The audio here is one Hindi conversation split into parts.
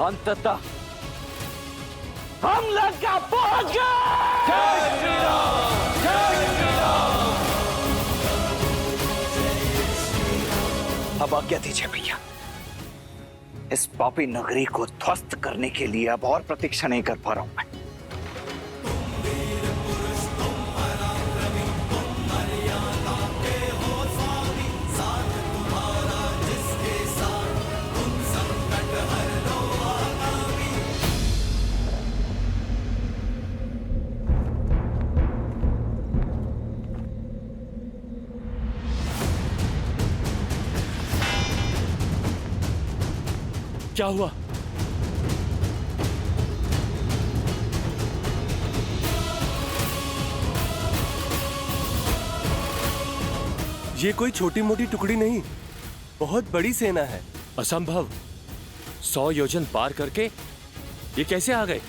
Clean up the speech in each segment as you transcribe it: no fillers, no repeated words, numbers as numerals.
अंततः हम लंका पहुंच गए। जय श्री राम, जय श्री राम। अब आज्ञा दीजिए भैया, इस पापी नगरी को ध्वस्त करने के लिए अब और प्रतीक्षा नहीं कर पा रहा हूं मैं। क्या हुआ? ये कोई छोटी मोटी टुकड़ी नहीं, बहुत बड़ी सेना है। असंभव, 100 योजन पार करके ये कैसे आ गए?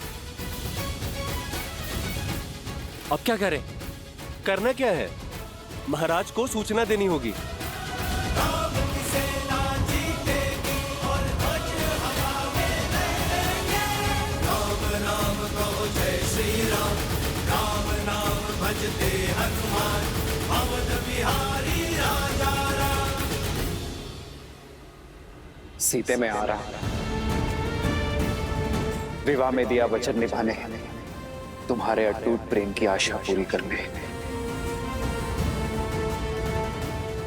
अब क्या करें? करना क्या है? महाराज को सूचना देनी होगी। सीते में आ रहा, विवाह में दिया वचन निभाने, तुम्हारे अटूट प्रेम की आशा पूरी करने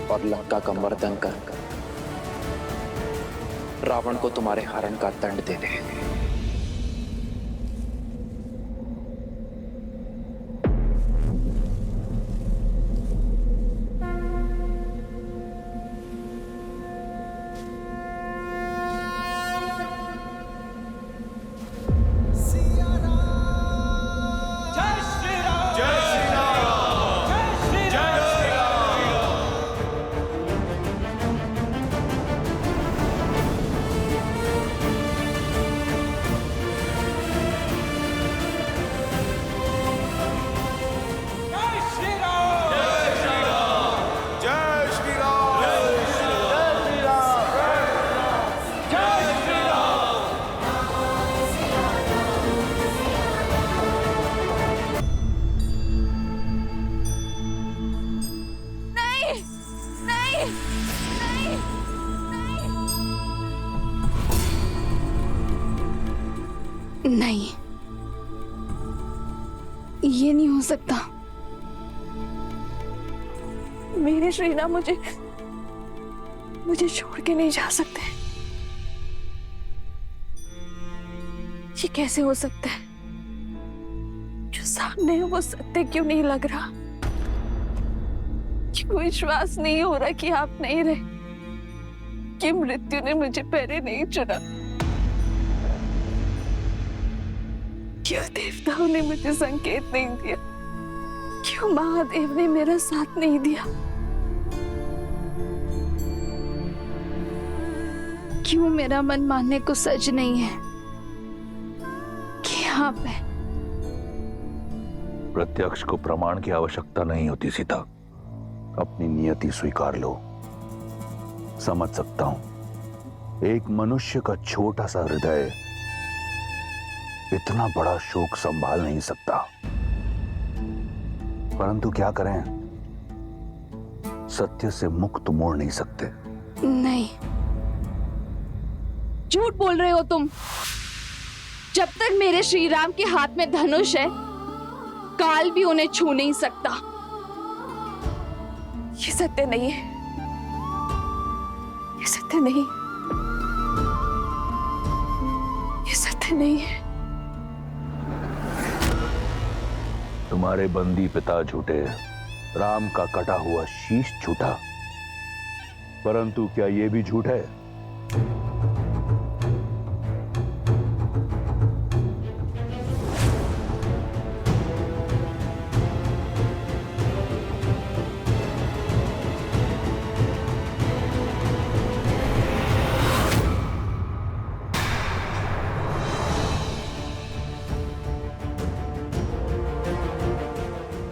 और लंका का मर्दन कर रावण को तुम्हारे हरण का दंड देने। नहीं, ये नहीं हो सकता। मेरे श्रीराम मुझे छोड़ के नहीं जा सकते। ये कैसे हो सकता है? जो सामने है वो सत्य क्यों नहीं लग रहा? क्यों विश्वास नहीं हो रहा कि आप नहीं रहे, कि मृत्यु ने मुझे पहले नहीं चुना? क्यों देवताओं ने मुझे संकेत नहीं दिया? क्यों महादेव ने मेरा साथ नहीं दिया? क्यों मेरा मन मानने को सच नहीं है कि आप हैं? प्रत्यक्ष को प्रमाण की आवश्यकता नहीं होती सीता, अपनी नियति स्वीकार लो। समझ सकता हूं, एक मनुष्य का छोटा सा हृदय इतना बड़ा शोक संभाल नहीं सकता, परंतु क्या करें, सत्य से मुक्त मोड़ नहीं सकते। नहीं, झूठ बोल रहे हो तुम। जब तक मेरे श्री राम के हाथ में धनुष है, काल भी उन्हें छू नहीं सकता। ये सत्य नहीं है, ये सत्य नहीं, ये सत्य नहीं है। तुम्हारे बंदी पिता झूठे, राम का कटा हुआ शीश झूठा, परंतु क्या यह भी झूठ है?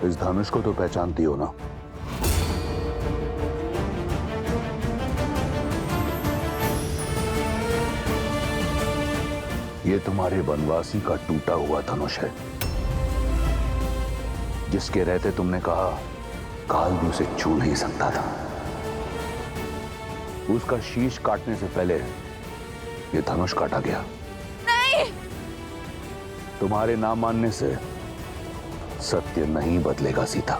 इस धनुष को तो पहचानती हो ना? ये तुम्हारे वनवासी का टूटा हुआ धनुष है, जिसके रहते तुमने कहा काल भी उसे छू नहीं सकता था। उसका शीश काटने से पहले ये धनुष काटा गया। नहीं! तुम्हारे ना मानने से सत्य नहीं बदलेगा सीता।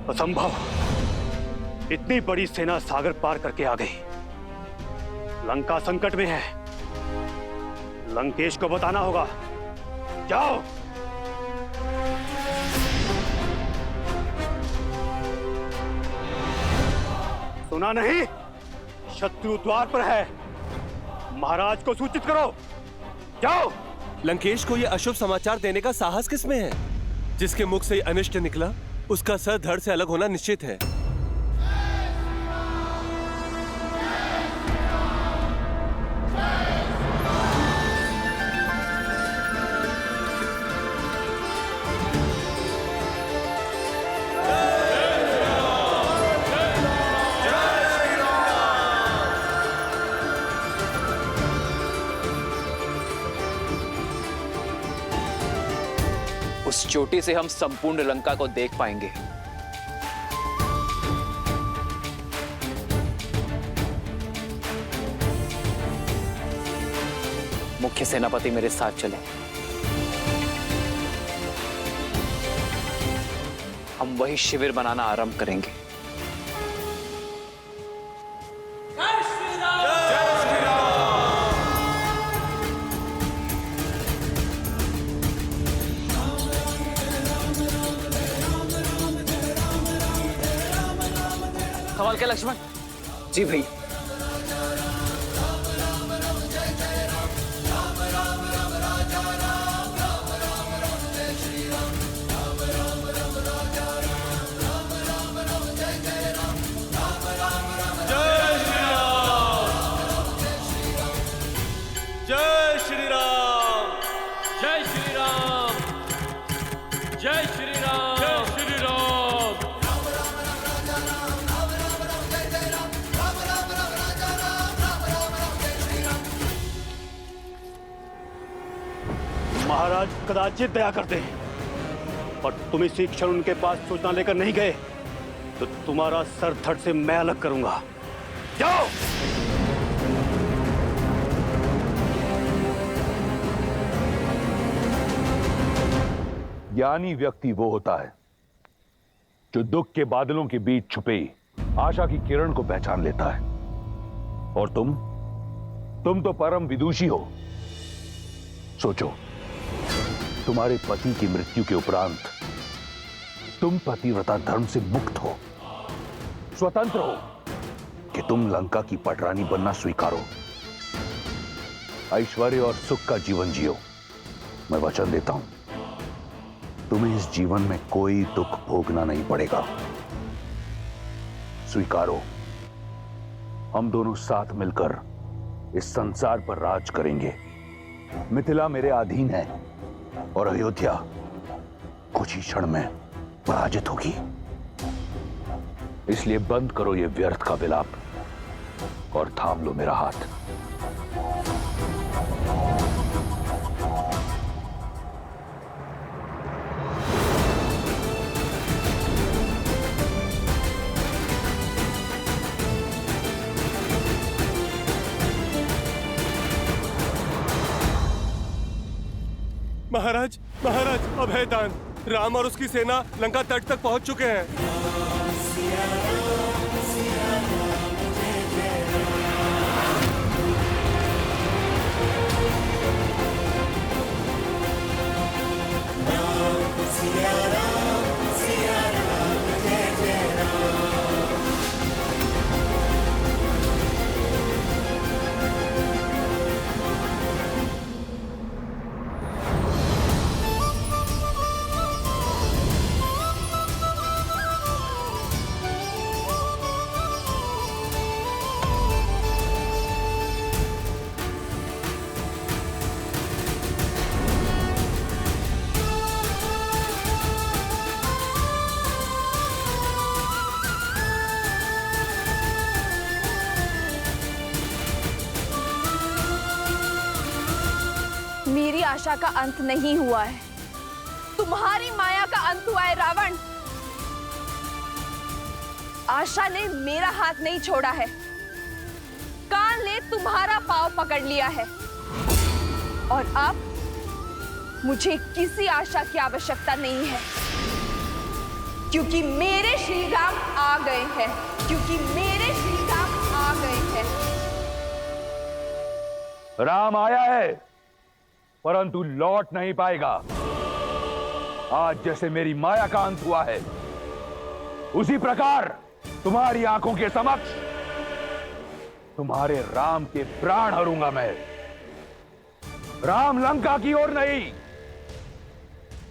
असंभव! इतनी बड़ी सेना सागर पार करके आ गई। लंका संकट में है। लंकेश को बताना होगा। जाओ। सुना नहीं? शत्रु द्वार पर है। महाराज को सूचित करो। जाओ। लंकेश को यह अशुभ समाचार देने का साहस किसमें है? जिसके मुख से अनिष्ट निकला उसका सर धड़ से अलग होना निश्चित है। उस चोटी से हम संपूर्ण लंका को देख पाएंगे। मुख्य सेनापति मेरे साथ चले। हम वही शिविर बनाना आरंभ करेंगे। संभाल के लक्ष्मण। जी भाई। जय श्री राम! जय श्री राम! जय श्री राम! जय श्री राम! महाराज कदाचित दया करते हैं, और तुम इसी क्षण उनके पास सूचना लेकर नहीं गए तो तुम्हारा सर धड़ से मैं अलग करूंगा। जाओ। ज्ञानी व्यक्ति वो होता है जो दुख के बादलों के बीच छुपे आशा की किरण को पहचान लेता है। और तुम तो परम विदुषी हो। सोचो, तुम्हारे पति की मृत्यु के उपरांत तुम पतिव्रता धर्म से मुक्त हो, स्वतंत्र हो कि तुम लंका की पटरानी बनना स्वीकारो, ऐश्वर्य और सुख का जीवन जियो। मैं वचन देता हूं, तुम्हें इस जीवन में कोई दुख भोगना नहीं पड़ेगा। स्वीकारो, हम दोनों साथ मिलकर इस संसार पर राज करेंगे। मिथिला मेरे अधीन है और अयोध्या कुछ ही क्षण में पराजित होगी। इसलिए बंद करो ये व्यर्थ का विलाप और थाम लो मेरा हाथ। महाराज, महाराज, अभयदान! राम और उसकी सेना लंका तट तक पहुंच चुके हैं। आशा का अंत नहीं हुआ है, तुम्हारी माया का अंत हुआ है रावण। आशा ने मेरा हाथ नहीं छोड़ा है, काल ने तुम्हारा पांव पकड़ लिया है, और अब मुझे किसी आशा की आवश्यकता नहीं है, क्योंकि मेरे श्री राम आ गए हैं, क्योंकि मेरे श्री राम आ गए हैं। राम आया है, परंतु लौट नहीं पाएगा। आज जैसे मेरी माया का अंत हुआ है, उसी प्रकार तुम्हारी आंखों के समक्ष तुम्हारे राम के प्राण हरूंगा मैं। राम लंका की ओर नहीं,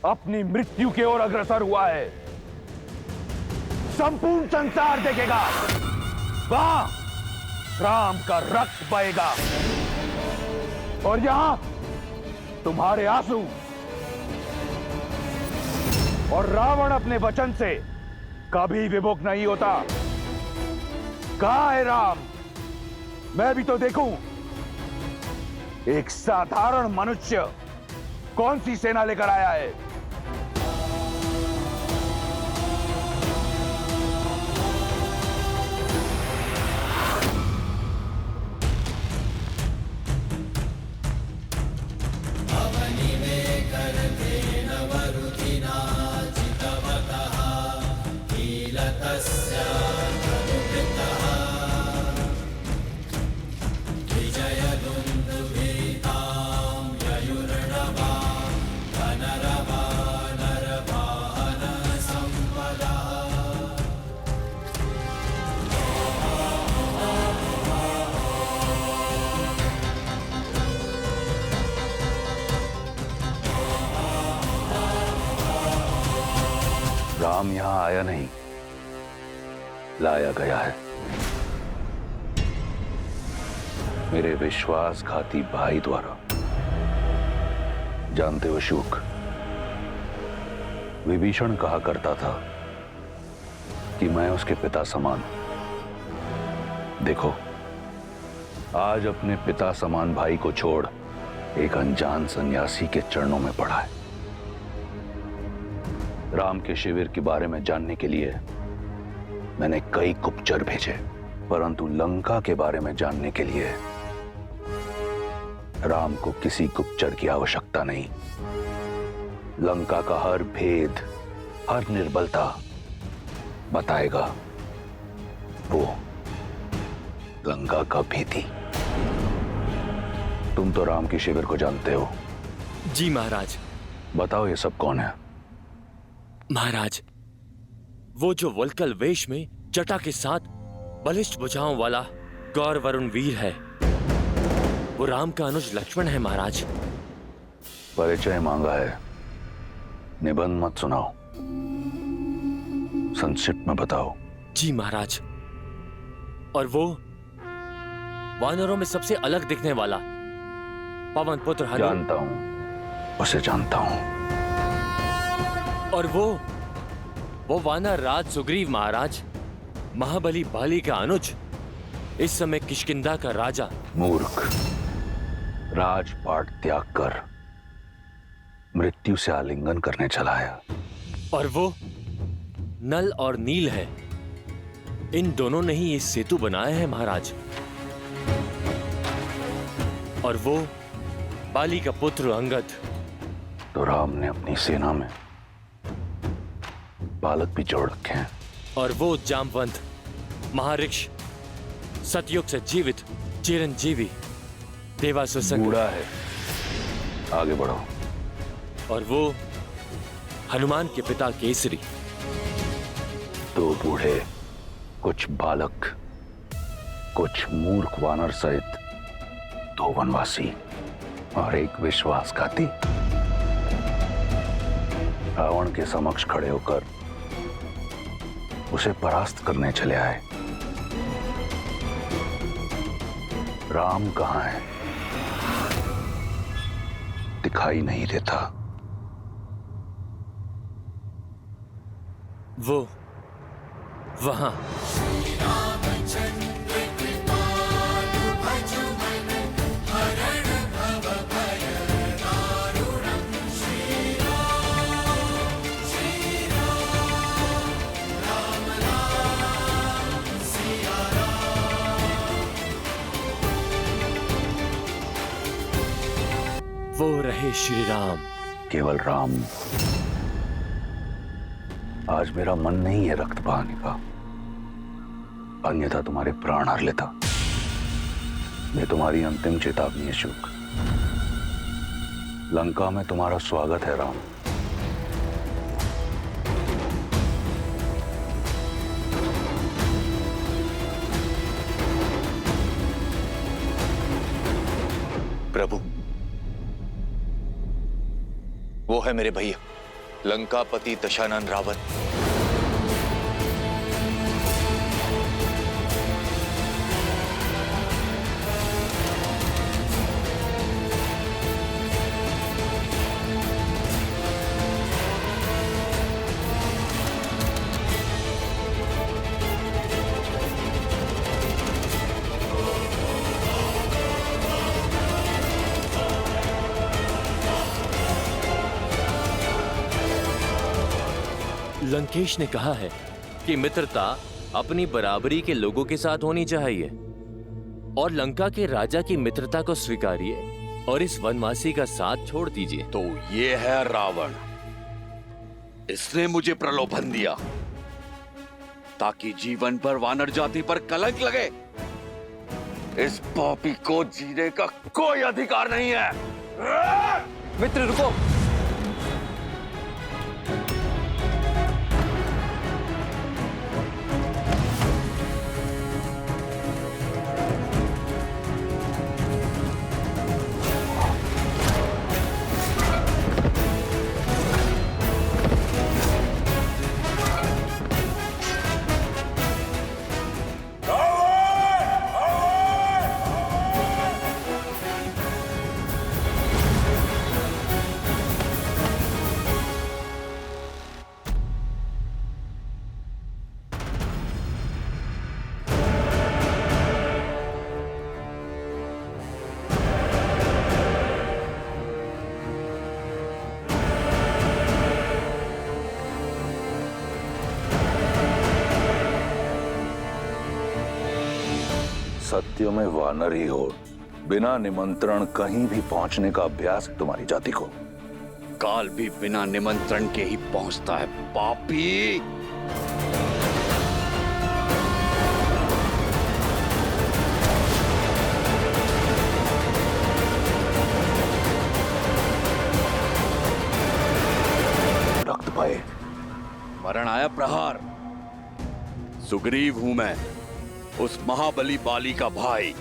अपनी मृत्यु की ओर अग्रसर हुआ है। संपूर्ण संसार देखेगा, वहां राम का रक्त बहेगा, और यहां तुम्हारे आंसू। और रावण अपने वचन से कभी विमुख नहीं होता। कहां है राम? मैं भी तो देखूं। एक साधारण मनुष्य कौन सी सेना लेकर आया है? राम यहां आया नहीं, लाया गया है। मेरे विश्वासघाती भाई द्वारा। जानते हो शुक, विभीषण कहा करता था कि मैं उसके पिता समान। देखो, आज अपने पिता समान भाई को छोड़ एक अनजान सन्यासी के चरणों में पड़ा है। राम के शिविर के बारे में जानने के लिए मैंने कई गुप्तचर भेजे, परंतु लंका के बारे में जानने के लिए राम को किसी गुप्तचर की आवश्यकता नहीं। लंका का हर भेद, हर निर्बलता बताएगा वो लंका का भेदी। तुम तो राम के शिविर को जानते हो। जी महाराज। बताओ, ये सब कौन है? महाराज, वो जो वल्कल वेश में जटा के साथ बलिष्ठ भुजाओं वाला गौर वरुण वीर है, वो राम का अनुज लक्ष्मण है महाराज। परिचय मांगा है, निबंध मत सुनाओ, संक्षिप्त में बताओ। जी महाराज। और वो वानरों में सबसे अलग दिखने वाला पवन पुत्र हनु। जानता हूं, उसे जानता हूं। और वो वानर राज सुग्रीव महाराज, महाबली बाली का अनुज, इस समय किष्किंधा का राजा। मूर्ख, राजपाट त्याग कर मृत्यु से आलिंगन करने चला है। और वो नल और नील है, इन दोनों ने ही ये सेतु बनाया है महाराज। और वो बाली का पुत्र अंगद। तो राम ने अपनी सेना में बालक भी जोड़ रखे हैं। और वो जामवंत महाऋष, सतयुग से जीवित चिरंजीवी देवासुर बूढ़ा है। आगे बढ़ो। और वो हनुमान के पिता केसरी। दो बूढ़े, कुछ बालक, कुछ मूर्ख वानर सहित दो वनवासी और एक विश्वासघाती रावण के समक्ष खड़े होकर उसे परास्त करने चले आए। राम कहां है? दिखाई नहीं देता। वो वहां। हे श्री राम। केवल राम। आज मेरा मन नहीं है रक्त बहाने का, अन्यथा तुम्हारे प्राण हर लेता। ये तुम्हारी अंतिम चेतावनी है शुक। लंका में तुम्हारा स्वागत है राम। प्रभु, वो है मेरे भैया लंकापति दशानन रावण। लंकेश ने कहा है कि मित्रता अपनी बराबरी के लोगों के साथ होनी चाहिए और लंका के राजा की मित्रता को स्वीकारिए और इस वनवासी का साथ छोड़ दीजिए। तो ये है रावण। इसने मुझे प्रलोभन दिया ताकि जीवन भर वानर जाति पर कलंक लगे। इस पापी को जीने का कोई अधिकार नहीं है। मित्र रुको। सत्य में वानर ही हो, बिना निमंत्रण कहीं भी पहुंचने का अभ्यास है तुम्हारी जाति को। काल भी बिना निमंत्रण के ही पहुंचता है पापी। रक्त पाए। मरण आया प्रहार। सुग्रीव हूं मैं, उस महाबली बाली का भाई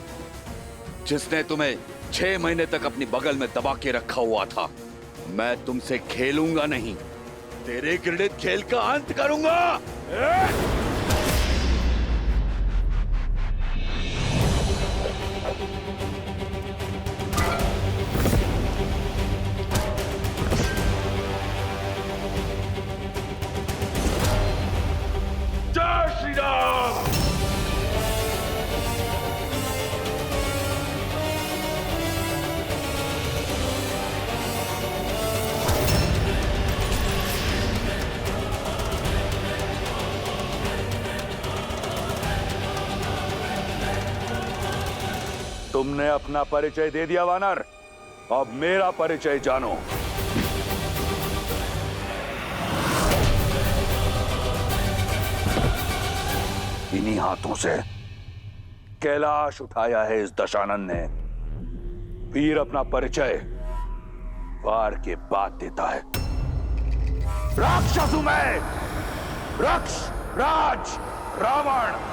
जिसने तुम्हें 6 महीने तक अपनी बगल में दबा के रखा हुआ था। मैं तुमसे खेलूंगा नहीं, तेरे घृणित खेल का अंत करूंगा। जय श्री राम। तुमने अपना परिचय दे दिया वानर, अब मेरा परिचय जानो। इन्हीं हाथों से कैलाश उठाया है इस दशानन ने। वीर अपना परिचय वार के बाद देता है। राक्षस हूं मैं, रक्ष राज रावण।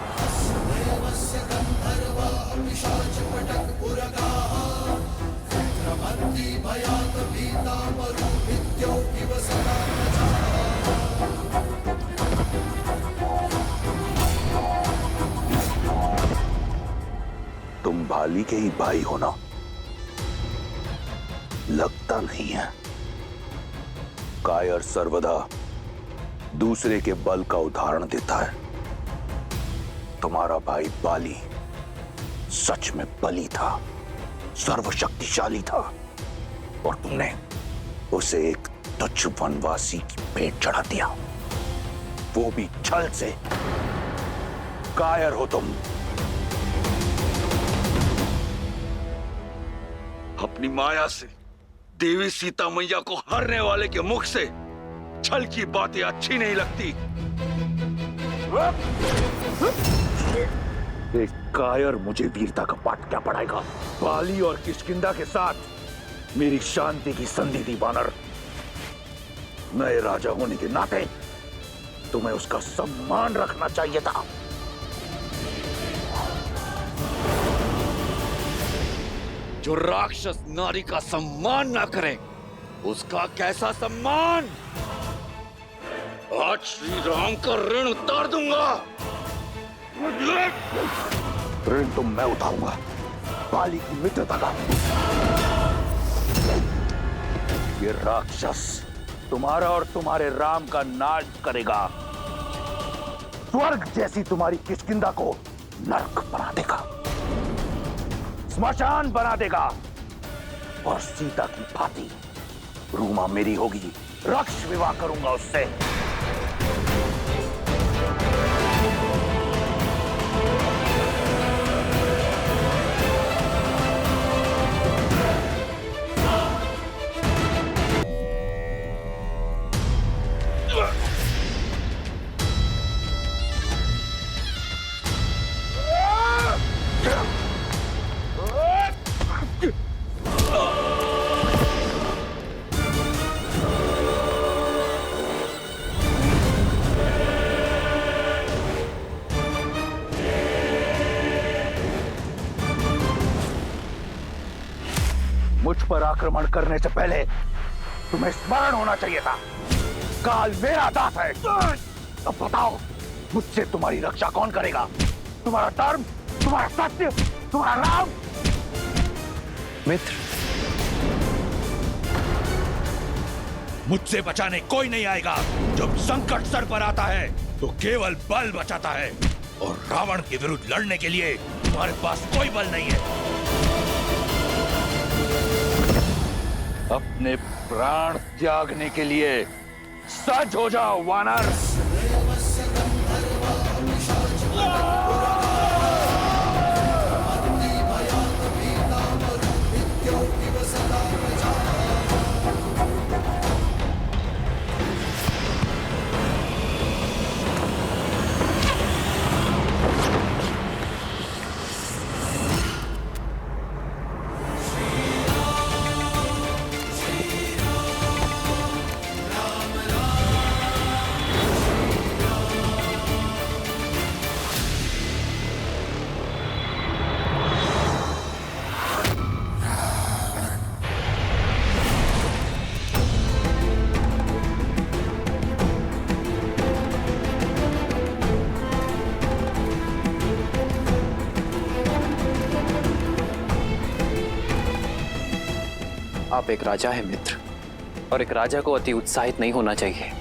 तुम भाली के ही भाई हो ना? लगता नहीं है। कायर सर्वदा दूसरे के बल का उदाहरण देता है। तुम्हारा भाई बाली सच में बली था, सर्वशक्तिशाली था, और तुमने उसे एक तुच्छ वनवासी की पेट चढ़ा दिया, वो भी छल से। कायर हो तुम। अपनी माया से देवी सीता मैया को हरने वाले के मुख से छल की बातें अच्छी नहीं लगती। एक कायर मुझे वीरता का पाठ क्या पढ़ाएगा? बाली और किष्किंधा के साथ मेरी शांति की संधि थी वानर। नए राजा होने के नाते तुम्हें उसका सम्मान रखना चाहिए था। जो राक्षस नारी का सम्मान ना करे उसका कैसा सम्मान? आज श्री राम का ऋण उतार दूंगा। ऋण तो मैं उठाऊंगा, बाली की मित्रता का। ये राक्षस तुम्हारा और तुम्हारे राम का नाश करेगा। स्वर्ग जैसी तुम्हारी किष्किंधा को नरक बना देगा, स्मशान बना देगा। और सीता की भांति रूमा मेरी होगी, रक्ष विवाह करूंगा उससे। मुझ पर आक्रमण करने से पहले तुम्हें स्मरण होना चाहिए था, काल मेरा दास है। अब बताओ, मुझसे तुम्हारी रक्षा कौन करेगा? तुम्हारा धर्म, तुम्हारा सत्य, तुम्हारा राम? मित्र, मुझसे बचाने कोई नहीं आएगा। जब संकट सर पर आता है तो केवल बल बचाता है, और रावण के विरुद्ध लड़ने के लिए तुम्हारे पास कोई बल नहीं है। अपने प्राण त्यागने के लिए सज हो जाओ वानर। आप एक राजा हैं मित्र, और एक राजा को अति उत्साहित नहीं होना चाहिए।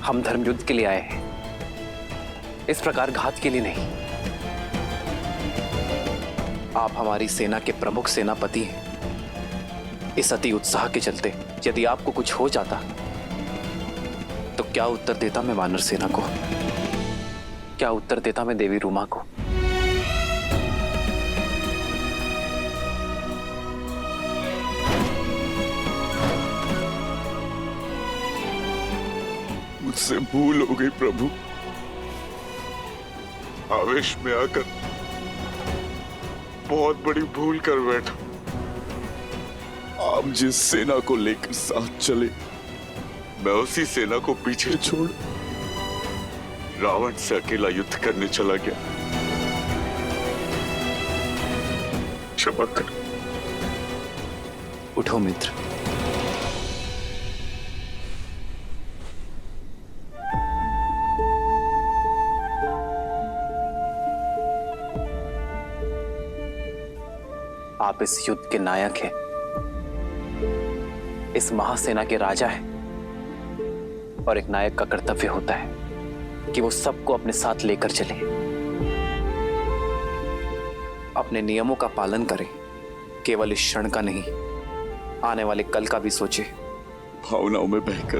हम धर्म युद्ध के लिए आए हैं, इस प्रकार घात के लिए नहीं। आप हमारी सेना के प्रमुख सेनापति हैं। इस अति उत्साह के चलते यदि आपको कुछ हो जाता तो क्या उत्तर देता मैं वानर सेना को? क्या उत्तर देता मैं देवी रूमा को? मुझसे भूल हो गई प्रभु। आवेश में आकर बहुत बड़ी भूल कर बैठा। आप जिस सेना को लेकर साथ चले, मैं उसी सेना को पीछे छोड़ रावण से अकेला युद्ध करने चला गया। क्षमा कर। उठो मित्र, आप इस युद्ध के नायक हैं, इस महासेना के राजा हैं, और एक नायक का कर्तव्य होता है कि वो सबको अपने साथ लेकर चले, अपने नियमों का पालन करें। केवल इस क्षण का नहीं, आने वाले कल का भी सोचे। भावनाओं में बहकर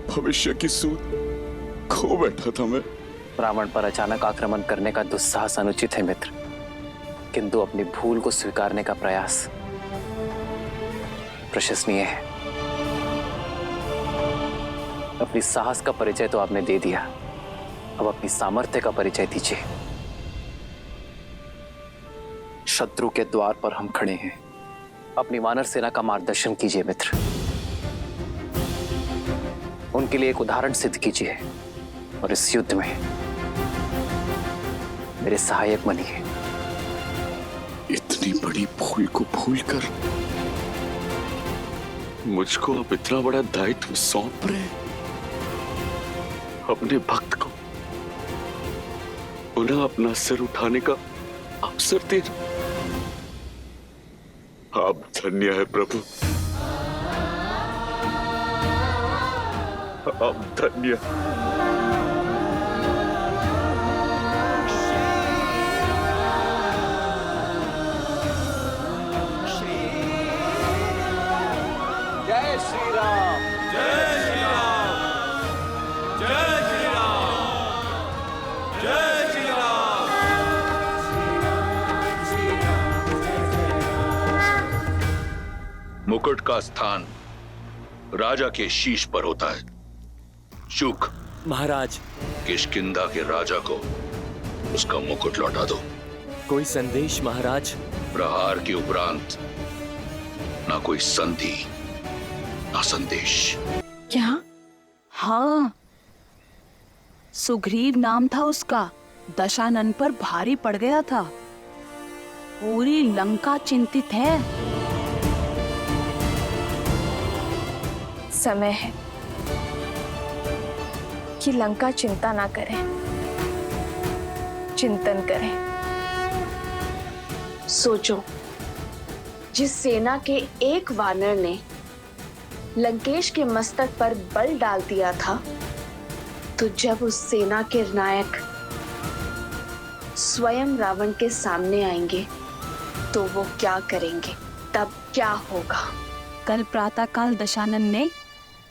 भविष्य की सूझ खो बैठा था मैं। रावण पर अचानक आक्रमण करने का दुस्साहस अनुचित है मित्र, किंतु अपनी भूल को स्वीकारने का प्रयास प्रशंसनीय है। अपनी साहस का परिचय तो आपने दे दिया, अब अपनी सामर्थ्य का परिचय दीजिए। शत्रु के द्वार पर हम खड़े हैं, अपनी वानर सेना का मार्गदर्शन कीजिए मित्र। उनके लिए एक उदाहरण सिद्ध कीजिए और इस युद्ध में मेरे सहायक बनिए। इतनी बड़ी भूल को भूलकर मुझको अब इतना बड़ा दायित्व सौंप रहे हैं। अपने भक्त को पुनः अपना सिर उठाने का अवसर दे। आप धन्य है प्रभु, आप धन्य। जय श्री राम। जय श्री राम, जय श्री राम, जय श्री राम। मुकुट का स्थान राजा के शीश पर होता है। शुक, महाराज, किष्किंधा के राजा को उसका मुकुट लौटा दो। कोई संदेश महाराज? प्रहार के उपरांत ना कोई संधि ना संदेश। क्या? हाँ, सुग्रीव नाम था उसका, दशानन पर भारी पड़ गया था। पूरी लंका चिंतित है। समय है कि लंका चिंता ना करें, चिंतन करें। सोचो, जिस सेना के एक वानर ने लंकेश के मस्तक पर बल डाल दिया था, तो जब उस सेना के नायक स्वयं रावण के सामने आएंगे तो वो क्या करेंगे, तब क्या होगा? कल प्रातःकाल दशानन ने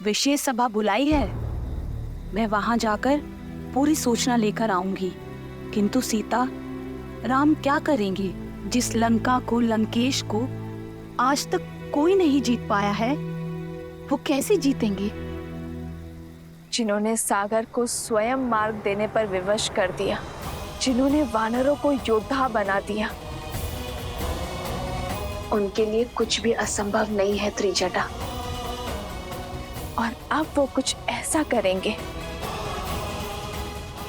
विशेष सभा बुलाई है। मैं वहां जाकर पूरी सूचना लेकर आऊंगी। किंतु सीता, राम क्या करेंगे? जिस लंका को, लंकेश को आज तक कोई नहीं जीत पाया है, वो कैसे जीतेंगे? जिन्होंने सागर को स्वयं मार्ग देने पर विवश कर दिया, जिन्होंने वानरों को योद्धा बना दिया, उनके लिए कुछ भी असंभव नहीं है त्रिजटा। और अब वो कुछ ऐसा करेंगे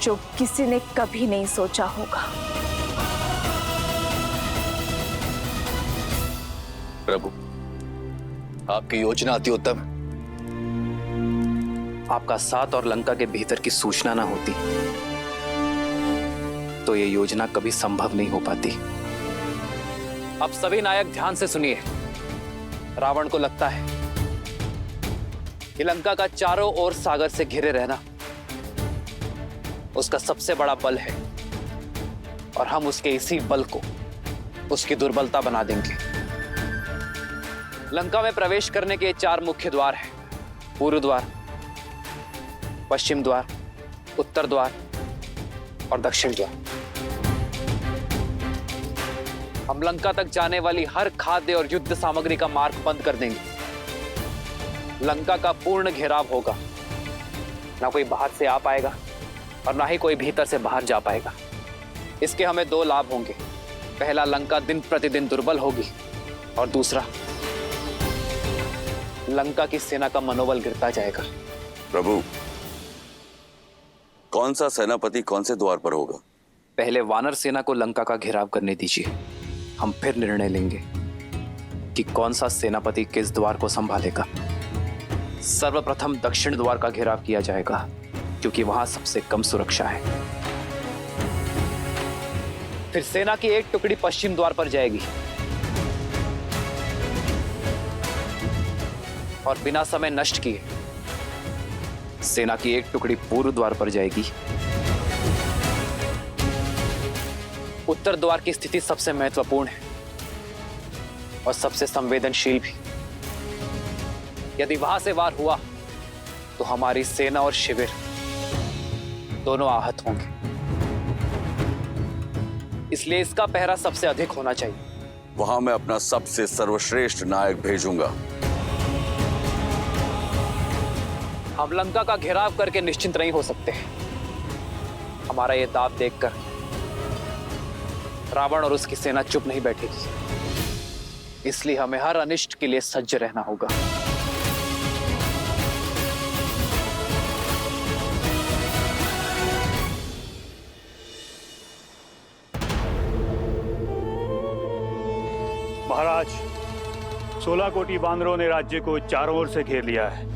जो किसी ने कभी नहीं सोचा होगा। प्रभु, आपकी योजना अति उत्तम। आपका साथ और लंका के भीतर की सूचना ना होती तो ये योजना कभी संभव नहीं हो पाती। अब सभी नायक ध्यान से सुनिए। रावण को लगता है कि लंका का चारों ओर सागर से घिरे रहना उसका सबसे बड़ा बल है, और हम उसके इसी बल को उसकी दुर्बलता बना देंगे। लंका में प्रवेश करने के 4 मुख्य द्वार हैं: पूर्व द्वार, पश्चिम द्वार, उत्तर द्वार और दक्षिण द्वार। हम लंका तक जाने वाली हर खाद्य और युद्ध सामग्री का मार्ग बंद कर देंगे। लंका का पूर्ण घेराव होगा। ना कोई बाहर से आ पाएगा और ना ही कोई भीतर से बाहर जा पाएगा। इसके हमें 2 लाभ होंगे। पहला, लंका दिन प्रतिदिन दुर्बल होगी, और दूसरा, लंका की सेना का मनोबल गिरता जाएगा। प्रभु, कौन सा सेनापति कौन से द्वार पर होगा? पहले वानर सेना को लंका का घेराव करने दीजिए। हम फिर निर्णय लेंगे कि कौन सा सेनापति किस द्वार को संभालेगा। सर्वप्रथम दक्षिण द्वार का घेराव किया जाएगा, क्योंकि वहां सबसे कम सुरक्षा है। फिर सेना की एक टुकड़ी पश्चिम द्वार पर जाएगी और बिना समय नष्ट किए सेना की एक टुकड़ी पूर्व द्वार पर जाएगी। उत्तर द्वार की स्थिति सबसे महत्वपूर्ण है और सबसे संवेदनशील भी। यदि वहां से वार हुआ तो हमारी सेना और शिविर दोनों आहत होंगे। इसलिए इसका पहरा सबसे अधिक होना चाहिए। वहां मैं अपना सबसे सर्वश्रेष्ठ नायक भेजूंगा हम लंका का घेराव करके निश्चिंत नहीं हो सकते। हमारा ये दाव देखकर रावण और उसकी सेना चुप नहीं बैठेगी, इसलिए हमें हर अनिष्ट के लिए सज्ज रहना होगा। महाराज, 16 कोटि बानरों ने राज्य को चारों ओर से घेर लिया है।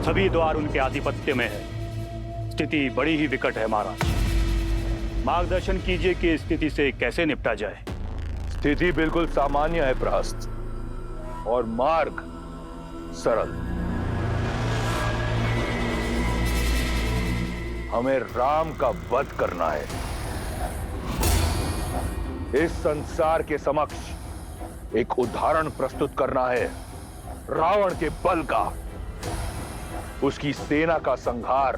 सभी द्वार उनके आधिपत्य में है। स्थिति बड़ी ही विकट है महाराज। मार्गदर्शन कीजिए कि इस स्थिति से कैसे निपटा जाए। स्थिति बिल्कुल सामान्य है प्रहस्त, और मार्ग सरल। हमें राम का वध करना है। इस संसार के समक्ष एक उदाहरण प्रस्तुत करना है रावण के बल का। उसकी सेना का संहार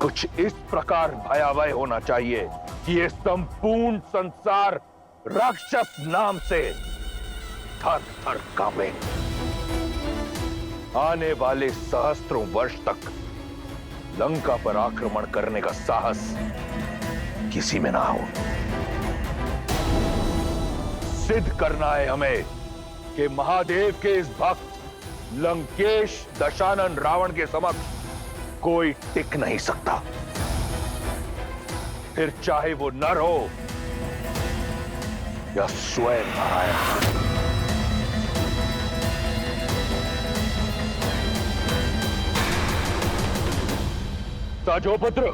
कुछ इस प्रकार भयावह होना चाहिए कि यह संपूर्ण संसार राक्षस नाम से थर थर कांपे। आने वाले सहस्त्रों वर्ष तक लंका पर आक्रमण करने का साहस किसी में ना हो। सिद्ध करना है हमें कि महादेव के इस भक्त लंकेश दशानन रावण के समक्ष कोई टिक नहीं सकता, फिर चाहे वो नर हो या स्वयं नारायण। ताजोपुत्र,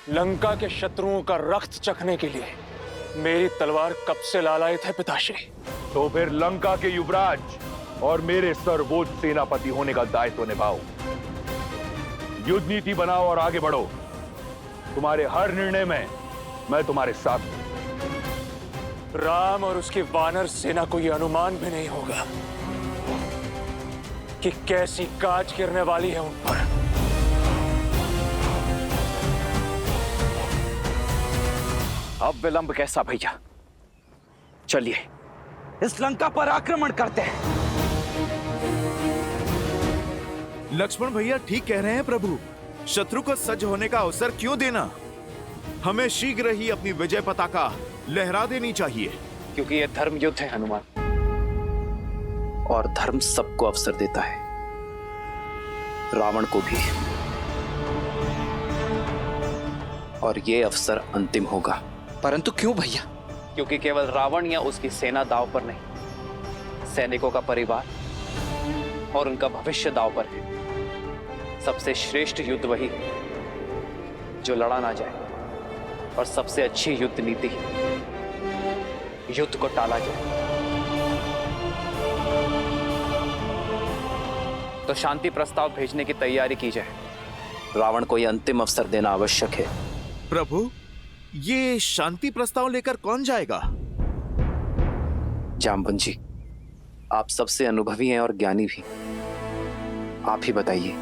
लंका के शत्रुओं का रक्त चखने के लिए मेरी तलवार कब से लालायित है पिताश्री। तो फिर लंका के युवराज और मेरे सर्वोच्च सेनापति होने का दायित्व निभाओ। युद्ध नीति बनाओ और आगे बढ़ो। तुम्हारे हर निर्णय में मैं तुम्हारे साथ हूं। राम और उसकी वानर सेना को यह अनुमान भी नहीं होगा कि कैसी काज गिरने वाली है उन पर। अब विलंब कैसा भैया? चलिए इस लंका पर आक्रमण करते हैं। लक्ष्मण भैया ठीक कह रहे हैं प्रभु। शत्रु को सज्ज होने का अवसर क्यों देना? हमें शीघ्र ही अपनी विजय पताका लहरा देनी चाहिए। क्योंकि यह धर्म युद्ध है हनुमान, और धर्म सबको अवसर देता है, रावण को भी। और यह अवसर अंतिम होगा। परंतु क्यों भैया? क्योंकि केवल रावण या उसकी सेना दांव पर नहीं, सैनिकों का परिवार और उनका भविष्य दांव पर है। सबसे श्रेष्ठ युद्ध वही है जो लड़ा ना जाए, और सबसे अच्छी युद्ध नीति युद्ध को टाला जाए। तो शांति प्रस्ताव भेजने की तैयारी की जाए। रावण को यह अंतिम अवसर देना आवश्यक है। प्रभु, ये शांति प्रस्ताव लेकर कौन जाएगा? जाम्बन जी, आप सबसे अनुभवी हैं और ज्ञानी भी। आप ही बताइए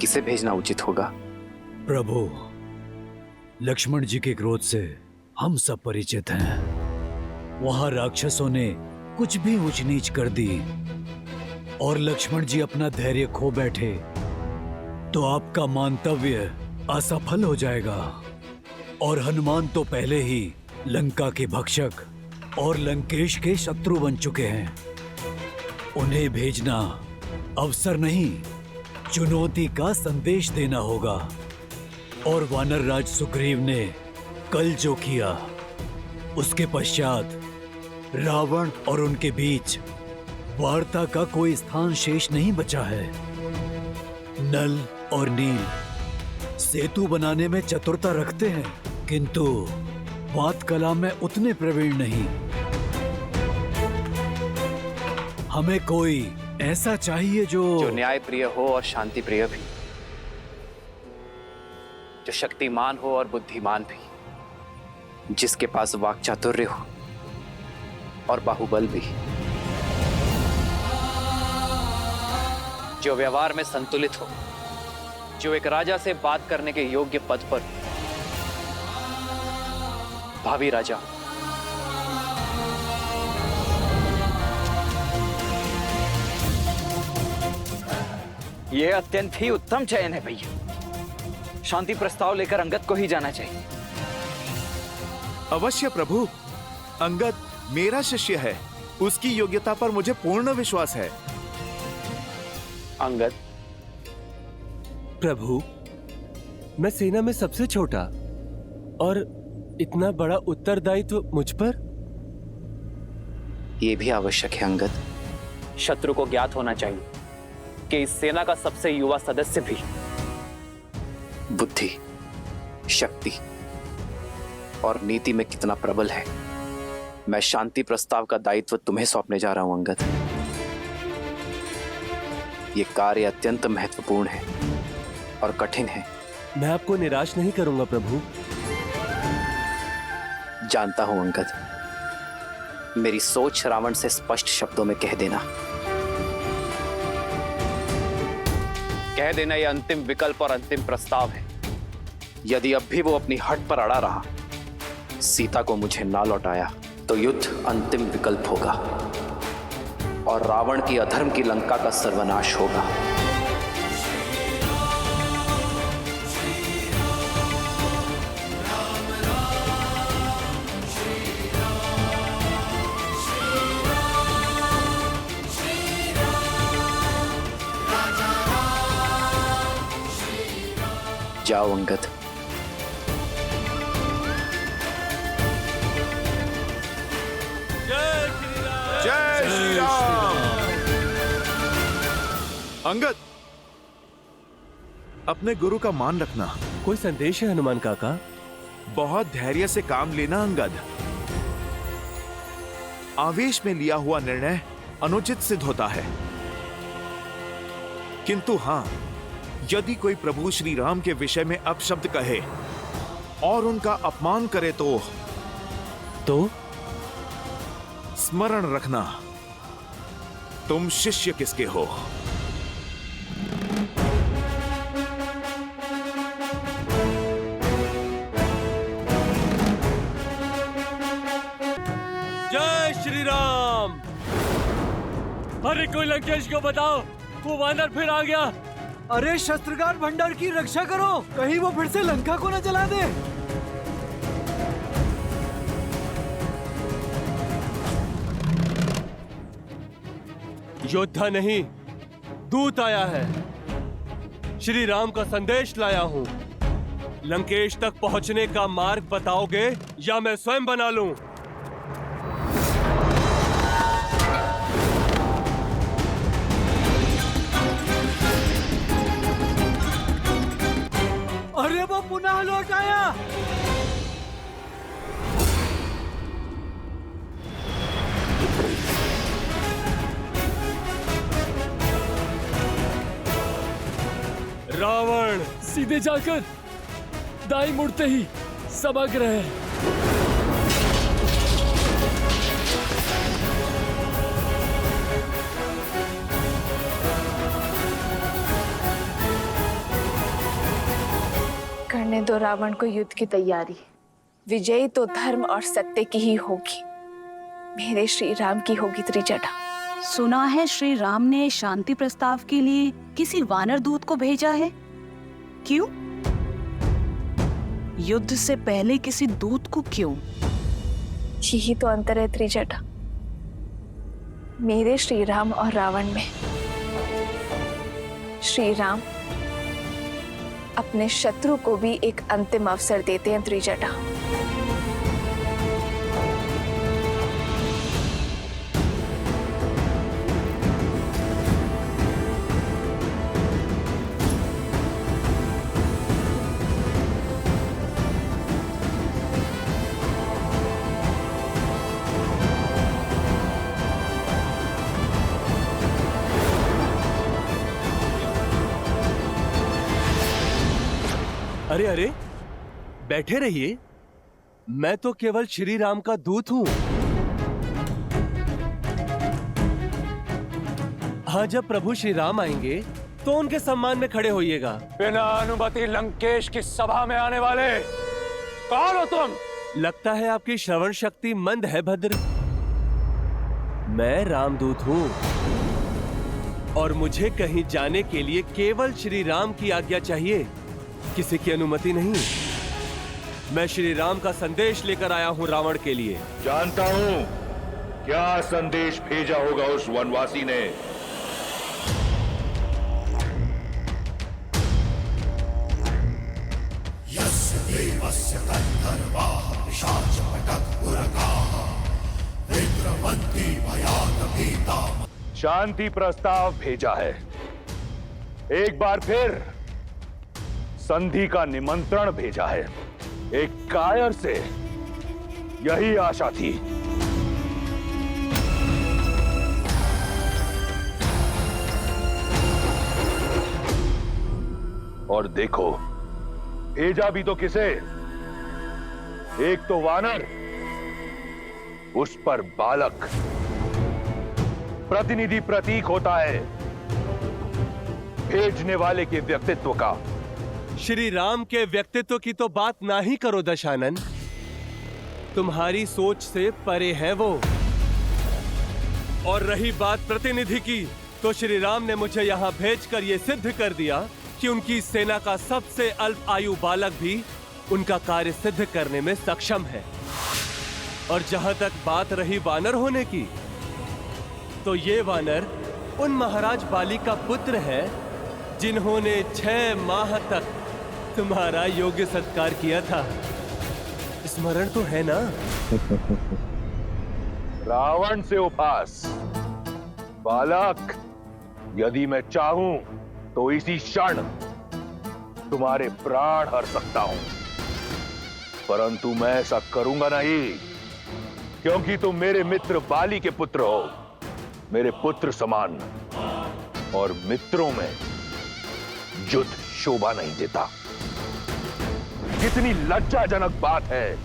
किसे भेजना उचित होगा? प्रभु, लक्ष्मण जी के क्रोध से हम सब परिचित हैं। वहां राक्षसों ने कुछ भी ऊंच नीच कर दी और लक्ष्मण जी अपना धैर्य खो बैठे तो आपका मानतव्य असफल हो जाएगा। और हनुमान तो पहले ही लंका के भक्षक और लंकेश के शत्रु बन चुके हैं। उन्हें भेजना अवसर नहीं, चुनौती का संदेश देना होगा। और वानर राज सुग्रीव ने कल जो किया, उसके पश्चात रावण और उनके बीच वार्ता का कोई स्थान शेष नहीं बचा है। नल और नील सेतु बनाने में चतुरता रखते हैं, किंतु वात कला में उतने प्रवीण नहीं। हमें कोई ऐसा चाहिए जो न्याय प्रिय हो और शांति प्रिय भी, जो शक्तिमान हो और बुद्धिमान भी, जिसके पास वाक चातुर्य हो और बाहुबल भी, जो व्यवहार में संतुलित हो, जो एक राजा से बात करने के योग्य पद पर भावी राजा हो। यह अत्यंत ही उत्तम चयन है भैया। शांति प्रस्ताव लेकर अंगद को ही जाना चाहिए। अवश्य प्रभु। अंगद मेरा शिष्य है, उसकी योग्यता पर मुझे पूर्ण विश्वास है। अंगद, प्रभु, मैं सेना में सबसे छोटा और इतना बड़ा उत्तरदायित्व मुझ पर। यह भी आवश्यक है अंगद। शत्रु को ज्ञात होना चाहिए कि इस सेना का सबसे युवा सदस्य भी बुद्धि, शक्ति और नीति में कितना प्रबल है। मैं शांति प्रस्ताव का दायित्व तुम्हें सौंपने जा रहा हूं अंगद। यह कार्य अत्यंत महत्वपूर्ण है और कठिन है। मैं आपको निराश नहीं करूंगा प्रभु। जानता हूं अंगद, मेरी सोच रावण से स्पष्ट शब्दों में कह देना। कह देना यह अंतिम विकल्प और अंतिम प्रस्ताव है। यदि अब भी वो अपनी हट पर अड़ा रहा, सीता को मुझे ना लौटाया, तो युद्ध अंतिम विकल्प होगा और रावण की अधर्म की लंका का सर्वनाश होगा। जाओ अंगद। जय श्री राम। अंगद, अपने गुरु का मान रखना। कोई संदेश है हनुमान काका? बहुत धैर्य से काम लेना अंगद। आवेश में लिया हुआ निर्णय अनुचित सिद्ध होता है, किंतु हां, यदि कोई प्रभु श्री राम के विषय में अपशब्द कहे और उनका अपमान करे तो स्मरण रखना, तुम शिष्य किसके हो। जय श्री राम। अरे कोई लंकेश को बताओ, वो वानर फिर आ गया। अरे शस्त्रगार भंडार की रक्षा करो, कहीं वो फिर से लंका को न जला दे। योद्धा नहीं, दूत आया है। श्री राम का संदेश लाया हूं। लंकेश तक पहुंचने का मार्ग बताओगे या मैं स्वयं बना लूं? अरे वो पुनः लौट आया। रावण सीधे जाकर दाई मुड़ते ही सभागृह। करने दो रावण को युद्ध की तैयारी। विजयी तो धर्म और सत्य की ही होगी। मेरे श्री राम की होगी त्रिजटा। सुना है श्री राम ने शांति प्रस्ताव के लिए किसी वानर दूत को भेजा है। क्यों? युद्ध से पहले किसी दूत को क्यों? यही तो अंतर है त्रिजटा, मेरे श्री राम और रावण में। श्री राम अपने शत्रु को भी एक अंतिम अवसर देते हैं त्रिजटा। अरे अरे, बैठे रहिए। मैं तो केवल श्री राम का दूत हूं। हाँ, जब प्रभु श्री राम आएंगे तो उनके सम्मान में खड़े होइएगा। बिना अनुमति लंकेश की सभा में आने वाले कौन हो तुम? लगता है आपकी श्रवण शक्ति मंद है भद्र। मैं रामदूत हूं। और मुझे कहीं जाने के लिए केवल श्री राम की आज्ञा चाहिए, किसी की अनुमति नहीं। मैं श्री राम का संदेश लेकर आया हूं रावण के लिए। जानता हूं क्या संदेश भेजा होगा उस वनवासी ने। शांति प्रस्ताव भेजा है। एक बार फिर संधि का निमंत्रण भेजा है। एक कायर से यही आशा थी। और देखो भेजा भी तो किसे? एक तो वानर, उस पर बालक प्रतिनिधि प्रतीक होता है भेजने वाले के व्यक्तित्व का। श्री राम के व्यक्तित्व की तो बात ना ही करो दशानन, तुम्हारी सोच से परे है वो। और रही बात प्रतिनिधि की, तो श्री राम ने मुझे यहाँ भेजकर ये सिद्ध कर दिया कि उनकी सेना का सबसे अल्प आयु बालक भी उनका कार्य सिद्ध करने में सक्षम है। और जहां तक बात रही वानर होने की, तो ये वानर उन महाराज बाली का पुत्र है जिन्होंने 6 माह तक तुम्हारा योग्य सत्कार किया था। स्मरण तो है ना? रावण से उपहास। बालक, यदि मैं चाहूं तो इसी क्षण तुम्हारे प्राण हर सकता हूं, परंतु मैं ऐसा करूंगा नहीं, क्योंकि तुम मेरे मित्र बाली के पुत्र हो, मेरे पुत्र समान। और मित्रों में युद्ध शोभा नहीं देता। कितनी लज्जाजनक बात है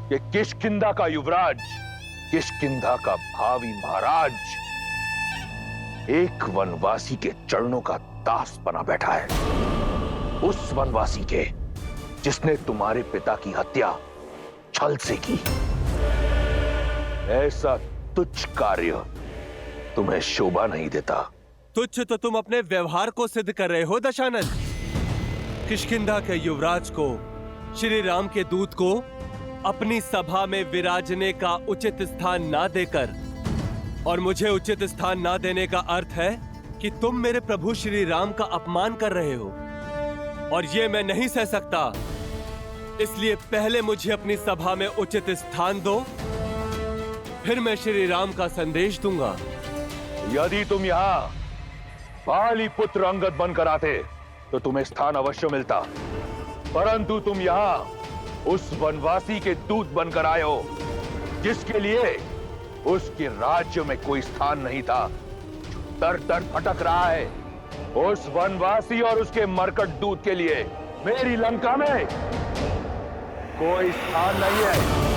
कि किष्किंधा का युवराज, किष्किंधा का भावी महाराज एक वनवासी के चरणों का दास बना बैठा है। उस वनवासी के जिसने तुम्हारे पिता की हत्या छल से की। ऐसा तुच्छ कार्य तुम्हें शोभा नहीं देता। तुच्छ तो तुम अपने व्यवहार को सिद्ध कर रहे हो दशानन। किष्किंधा के युवराज को, श्री राम के दूत को अपनी सभा में विराजने का उचित स्थान ना देकर, और मुझे उचित स्थान ना देने का अर्थ है कि तुम मेरे प्रभु श्री राम का अपमान कर रहे हो, और ये मैं नहीं सह सकता। इसलिए पहले मुझे अपनी सभा में उचित स्थान दो, फिर मैं श्री राम का संदेश दूंगा। यदि तुम यहाँ बाली पुत्र अंगद बनकर आते तो तुम्हें स्थान अवश्य मिलता, परंतु तुम यहाँ उस वनवासी के दूत बनकर आए हो जिसके लिए उसके राज्य में कोई स्थान नहीं था, जो दर दर भटक रहा है। उस वनवासी और उसके मरकट दूत के लिए मेरी लंका में कोई स्थान नहीं है।